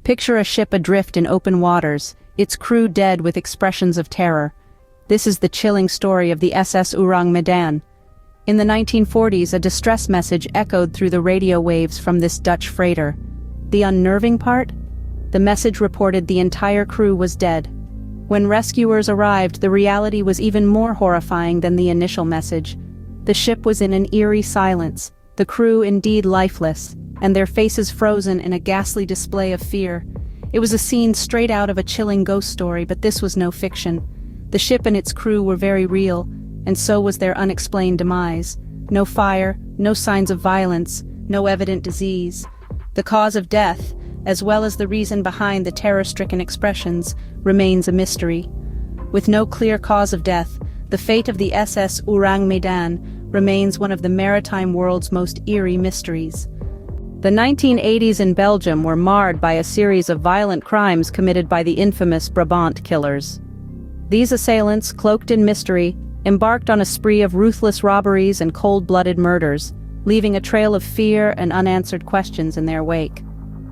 Picture a ship adrift in open waters, its crew dead with expressions of terror. This is the chilling story of the SS Ourang Medan. In the 1940s, a distress message echoed through the radio waves from this Dutch freighter. The unnerving part? The message reported the entire crew was dead. When rescuers arrived, the reality was even more horrifying than the initial message. The ship was in an eerie silence, the crew indeed lifeless, and their faces frozen in a ghastly display of fear. It was a scene straight out of a chilling ghost story, but this was no fiction. The ship and its crew were very real, and so was their unexplained demise. No fire, no signs of violence, no evident disease. The cause of death, as well as the reason behind the terror-stricken expressions, remains a mystery. With no clear cause of death, the fate of the SS Ourang Medan remains one of the maritime world's most eerie mysteries. The 1980s in Belgium were marred by a series of violent crimes committed by the infamous Brabant Killers. These assailants, cloaked in mystery, embarked on a spree of ruthless robberies and cold-blooded murders, leaving a trail of fear and unanswered questions in their wake.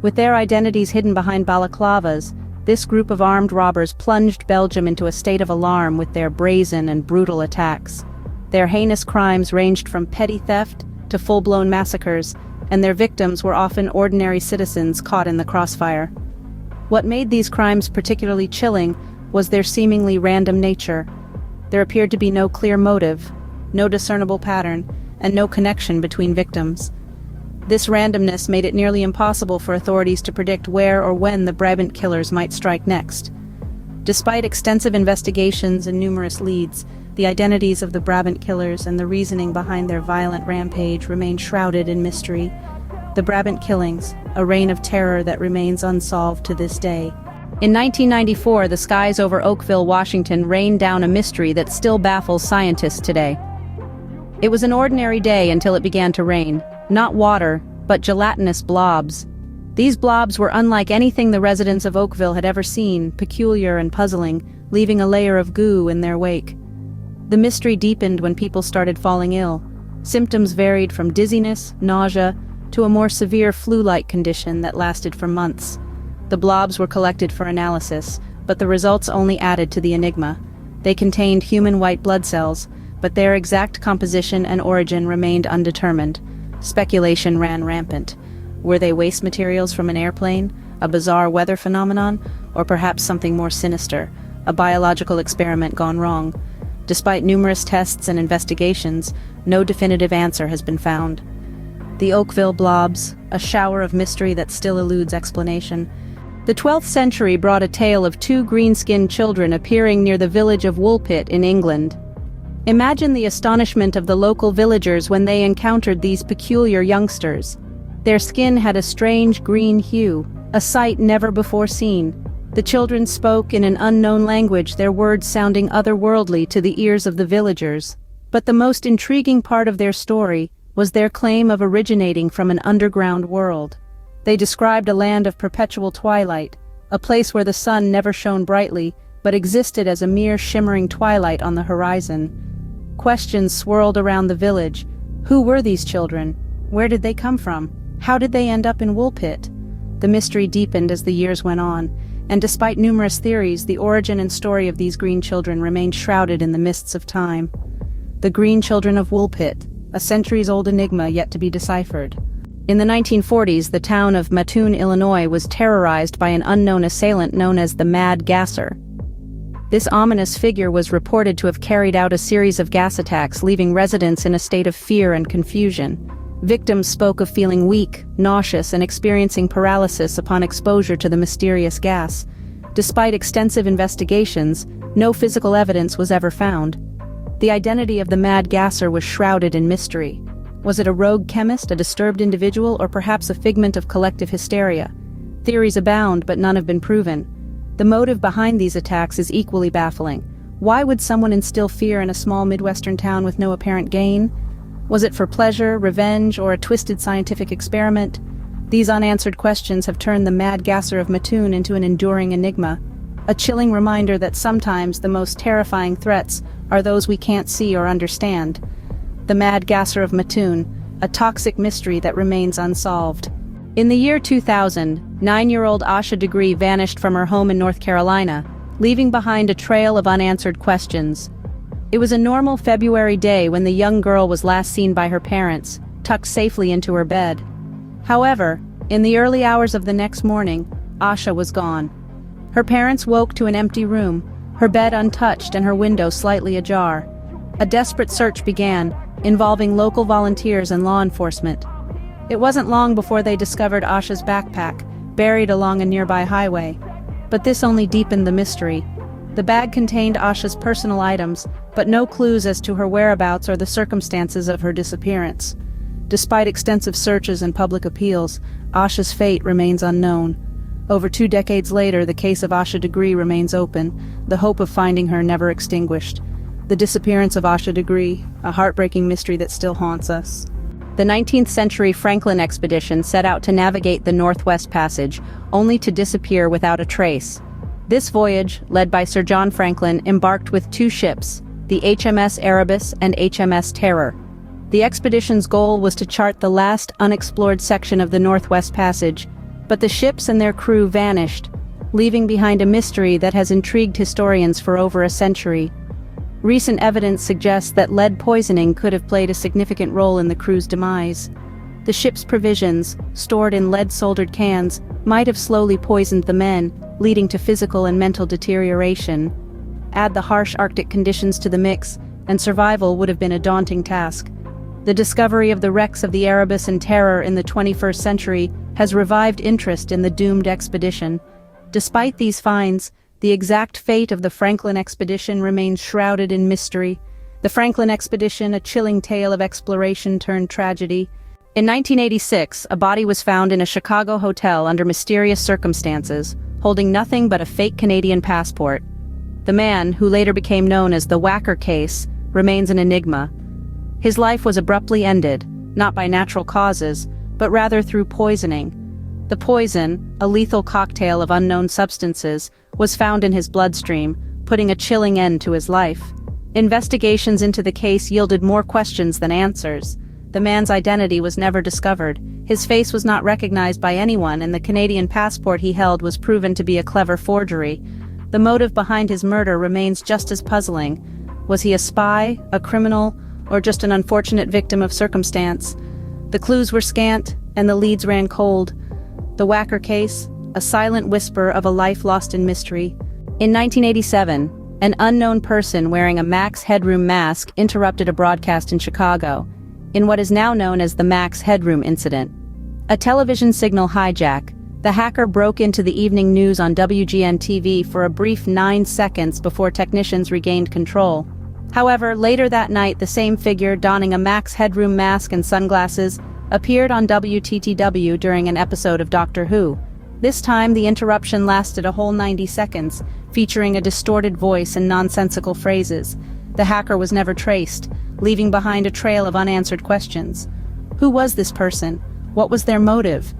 With their identities hidden behind balaclavas, this group of armed robbers plunged Belgium into a state of alarm with their brazen and brutal attacks. Their heinous crimes ranged from petty theft to full-blown massacres, and their victims were often ordinary citizens caught in the crossfire. What made these crimes particularly chilling was their seemingly random nature. There appeared to be no clear motive, no discernible pattern, and no connection between victims. This randomness made it nearly impossible for authorities to predict where or when the Brabant Killers might strike next. Despite extensive investigations and numerous leads, the identities of the Brabant Killers and the reasoning behind their violent rampage remain shrouded in mystery. The Brabant Killings, a reign of terror that remains unsolved to this day. In 1994, the skies over Oakville, Washington rained down a mystery that still baffles scientists today. It was an ordinary day until it began to rain. Not water, but gelatinous blobs. These blobs were unlike anything the residents of Oakville had ever seen, peculiar and puzzling, leaving a layer of goo in their wake. The mystery deepened when people started falling ill. Symptoms varied from dizziness, nausea, to a more severe flu-like condition that lasted for months. The blobs were collected for analysis, but the results only added to the enigma. They contained human white blood cells, but their exact composition and origin remained undetermined. Speculation ran rampant. Were they waste materials from an airplane, a bizarre weather phenomenon, or perhaps something more sinister, a biological experiment gone wrong? Despite numerous tests and investigations, no definitive answer has been found. The Oakville Blobs, a shower of mystery that still eludes explanation. The 12th century brought a tale of two green-skinned children appearing near the village of Woolpit in England. Imagine the astonishment of the local villagers when they encountered these peculiar youngsters. Their skin had a strange green hue, a sight never before seen. The children spoke in an unknown language, their words sounding otherworldly to the ears of the villagers. But the most intriguing part of their story was their claim of originating from an underground world. They described a land of perpetual twilight, a place where the sun never shone brightly, but existed as a mere shimmering twilight on the horizon. Questions swirled around the village. Who were these children? Where did they come from? How did they end up in Woolpit? The mystery deepened as the years went on, and despite numerous theories, the origin and story of these green children remained shrouded in the mists of time. The Green Children of Woolpit, a centuries-old enigma yet to be deciphered. In the 1940s, the town of Mattoon, Illinois was terrorized by an unknown assailant known as the Mad Gasser. This ominous figure was reported to have carried out a series of gas attacks, leaving residents in a state of fear and confusion. Victims spoke of feeling weak, nauseous, and experiencing paralysis upon exposure to the mysterious gas. Despite extensive investigations, no physical evidence was ever found. The identity of the Mad Gasser was shrouded in mystery. Was it a rogue chemist, a disturbed individual, or perhaps a figment of collective hysteria? Theories abound, but none have been proven. The motive behind these attacks is equally baffling. Why would someone instill fear in a small Midwestern town with no apparent gain? Was it for pleasure, revenge, or a twisted scientific experiment? These unanswered questions have turned the Mad Gasser of Mattoon into an enduring enigma, a chilling reminder that sometimes the most terrifying threats are those we can't see or understand. The Mad Gasser of Mattoon, a toxic mystery that remains unsolved. In the year 2000, 9-year-old Asha Degree vanished from her home in North Carolina, leaving behind a trail of unanswered questions. It was a normal February day when the young girl was last seen by her parents, tucked safely into her bed. However, in the early hours of the next morning, Asha was gone. Her parents woke to an empty room, her bed untouched and her window slightly ajar. A desperate search began, involving local volunteers and law enforcement. It wasn't long before they discovered Asha's backpack, buried along a nearby highway. But this only deepened the mystery. The bag contained Asha's personal items, but no clues as to her whereabouts or the circumstances of her disappearance. Despite extensive searches and public appeals, Asha's fate remains unknown. Over 2 decades later, the case of Asha Degree remains open, the hope of finding her never extinguished. The disappearance of Asha Degree, a heartbreaking mystery that still haunts us. The 19th century Franklin expedition set out to navigate the Northwest Passage, only to disappear without a trace. This voyage, led by Sir John Franklin, embarked with 2 ships, the HMS Erebus and HMS Terror. The expedition's goal was to chart the last unexplored section of the Northwest Passage, but the ships and their crew vanished, leaving behind a mystery that has intrigued historians for over a century. Recent evidence suggests that lead poisoning could have played a significant role in the crew's demise. The ship's provisions, stored in lead-soldered cans, might have slowly poisoned the men, leading to physical and mental deterioration. Add the harsh Arctic conditions to the mix, and survival would have been a daunting task. The discovery of the wrecks of the Erebus and Terror in the 21st century has revived interest in the doomed expedition. Despite these finds, the exact fate of the Franklin expedition remains shrouded in mystery. The Franklin expedition, a chilling tale of exploration turned tragedy. In 1986, a body was found in a Chicago hotel under mysterious circumstances, holding nothing but a fake Canadian passport. The man, who later became known as the Wacker Case, remains an enigma. His life was abruptly ended, not by natural causes, but rather through poisoning. The poison, a lethal cocktail of unknown substances, was found in his bloodstream, putting a chilling end to his life. Investigations into the case yielded more questions than answers. The man's identity was never discovered, his face was not recognized by anyone, and the Canadian passport he held was proven to be a clever forgery. The motive behind his murder remains just as puzzling. Was he a spy, a criminal, or just an unfortunate victim of circumstance? The clues were scant, and the leads ran cold. The Wacker Case, a silent whisper of a life lost in mystery. In 1987, an unknown person wearing a Max Headroom mask interrupted a broadcast in Chicago, in what is now known as the Max Headroom Incident. A television signal hijack, the hacker broke into the evening news on WGN-TV for a brief 9 seconds before technicians regained control. However, later that night, the same figure, donning a Max Headroom mask and sunglasses, appeared on WTTW during an episode of Doctor Who. This time, the interruption lasted a whole 90 seconds, featuring a distorted voice and nonsensical phrases. The hacker was never traced, leaving behind a trail of unanswered questions. Who was this person? What was their motive?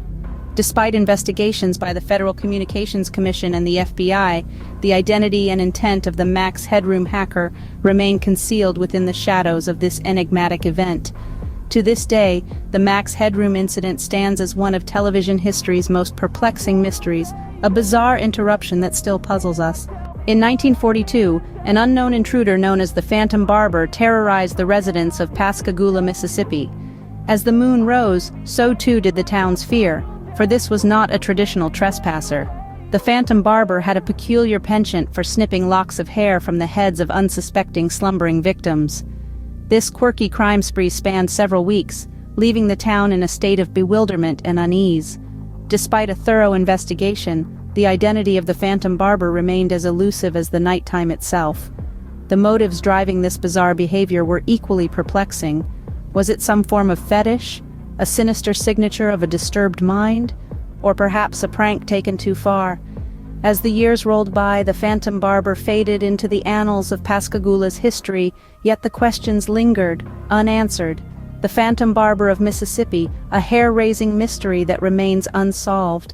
Despite investigations by the Federal Communications Commission and the FBI, the identity and intent of the Max Headroom hacker remain concealed within the shadows of this enigmatic event. To this day, the Max Headroom incident stands as one of television history's most perplexing mysteries, a bizarre interruption that still puzzles us. In 1942, an unknown intruder known as the Phantom Barber terrorized the residents of Pascagoula, Mississippi. As the moon rose, so too did the town's fear, for this was not a traditional trespasser. The Phantom Barber had a peculiar penchant for snipping locks of hair from the heads of unsuspecting slumbering victims. This quirky crime spree spanned several weeks, leaving the town in a state of bewilderment and unease. Despite a thorough investigation, the identity of the Phantom Barber remained as elusive as the nighttime itself. The motives driving this bizarre behavior were equally perplexing. Was it some form of fetish, a sinister signature of a disturbed mind, or perhaps a prank taken too far? As the years rolled by, the Phantom Barber faded into the annals of Pascagoula's history, yet the questions lingered, unanswered. The Phantom Barber of Mississippi, a hair-raising mystery that remains unsolved.